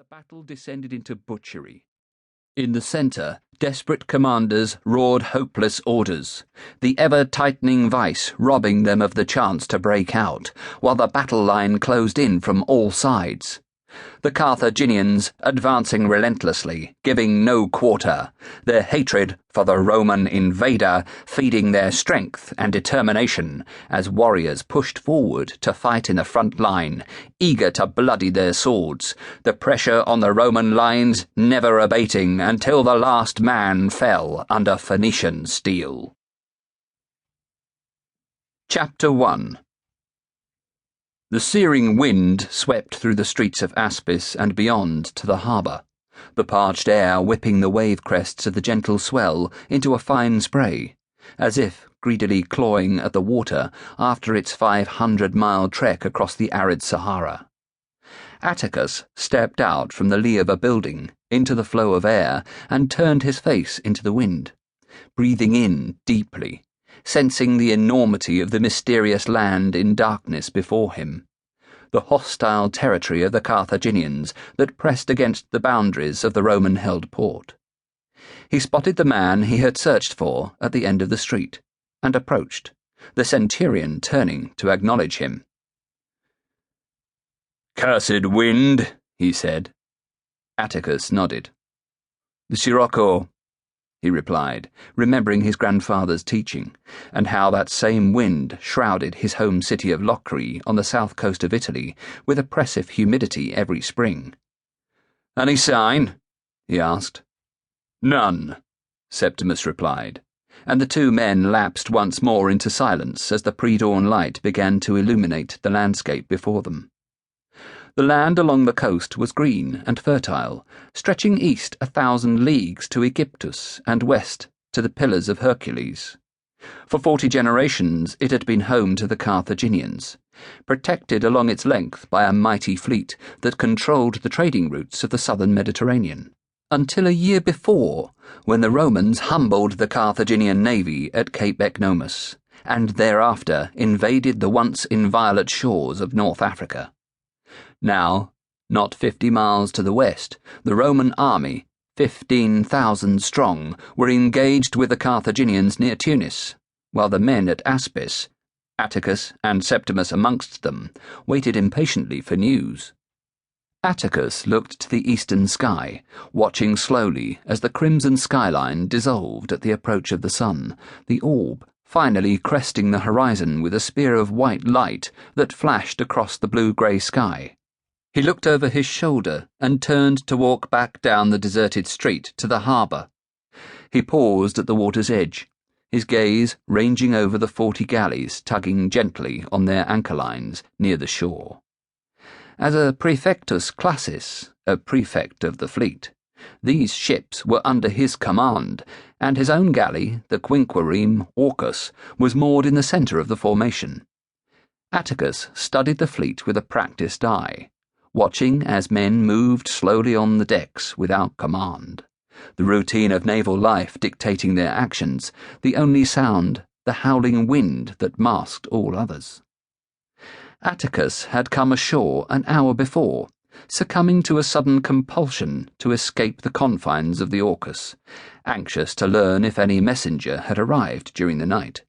battle descended into butchery. In the centre, desperate commanders roared hopeless orders, the ever-tightening vice robbing them of the chance to break out, while the battle line closed in from all sides. The Carthaginians advancing relentlessly, giving no quarter, their hatred for the Roman invader feeding their strength and determination as warriors pushed forward to fight in the front line, eager to bloody their swords, the pressure on the Roman lines never abating until the last man fell under Phoenician steel. Chapter 1. The searing wind swept through the streets of Aspis and beyond to the harbour, the parched air whipping the wave crests of the gentle swell into a fine spray, as if greedily clawing at the water after its 500-mile trek across the arid Sahara. Atticus stepped out from the lee of a building into the flow of air and turned his face into the wind, breathing in deeply, sensing the enormity of the mysterious land in darkness before him, the hostile territory of the Carthaginians that pressed against the boundaries of the Roman-held port. He spotted the man he had searched for at the end of the street, and approached, the centurion turning to acknowledge him. "Cursed wind," he said. Atticus nodded. "The Sirocco," he replied, remembering his grandfather's teaching, and how that same wind shrouded his home city of Locri on the south coast of Italy with oppressive humidity every spring. "Any sign?" he asked. "None," Septimus replied, and the two men lapsed once more into silence as the pre-dawn light began to illuminate the landscape before them. The land along the coast was green and fertile, stretching east 1,000 leagues to Aegyptus and west to the Pillars of Hercules. For 40 generations it had been home to the Carthaginians, protected along its length by a mighty fleet that controlled the trading routes of the southern Mediterranean, until a year before, when the Romans humbled the Carthaginian navy at Cape Ecnomus, and thereafter invaded the once inviolate shores of North Africa. Now, not 50 miles to the west, the Roman army, 15,000 strong, were engaged with the Carthaginians near Tunis, while the men at Aspis, Atticus and Septimus amongst them, waited impatiently for news. Atticus looked to the eastern sky, watching slowly as the crimson skyline dissolved at the approach of the sun, the orb finally cresting the horizon with a spear of white light that flashed across the blue-grey sky. He looked over his shoulder and turned to walk back down the deserted street to the harbour. He paused at the water's edge, his gaze ranging over the 40 galleys tugging gently on their anchor lines near the shore. As a praefectus classis, a prefect of the fleet, these ships were under his command, and his own galley, the quinquereme Orcus, was moored in the centre of the formation. Atticus studied the fleet with a practised eye, watching as men moved slowly on the decks without command, the routine of naval life dictating their actions, the only sound the howling wind that masked all others. Atticus had come ashore an hour before, succumbing to a sudden compulsion to escape the confines of the Orcus, anxious to learn if any messenger had arrived during the night.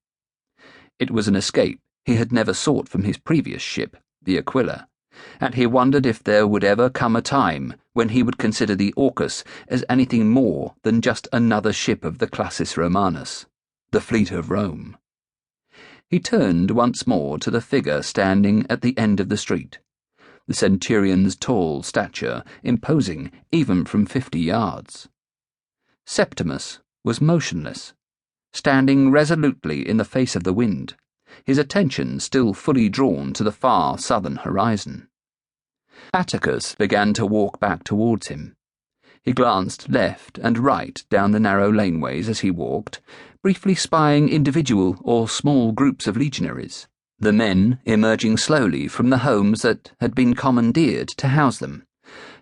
It was an escape he had never sought from his previous ship, the Aquila, and he wondered if there would ever come a time when he would consider the Orcus as anything more than just another ship of the Classis Romanus, the fleet of Rome. He turned once more to the figure standing at the end of the street, the centurion's tall stature imposing even from 50 yards. Septimus was motionless, standing resolutely in the face of the wind, his attention still fully drawn to the far southern horizon. Atticus began to walk back towards him. He glanced left and right down the narrow laneways as he walked, briefly spying individual or small groups of legionaries, the men emerging slowly from the homes that had been commandeered to house them,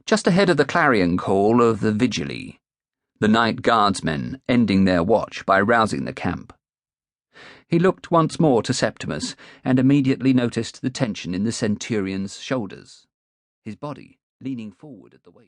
just ahead of the clarion call of the vigili, the night guardsmen ending their watch by rousing the camp. He looked once more to Septimus and immediately noticed the tension in the centurion's shoulders, his body leaning forward at the waist.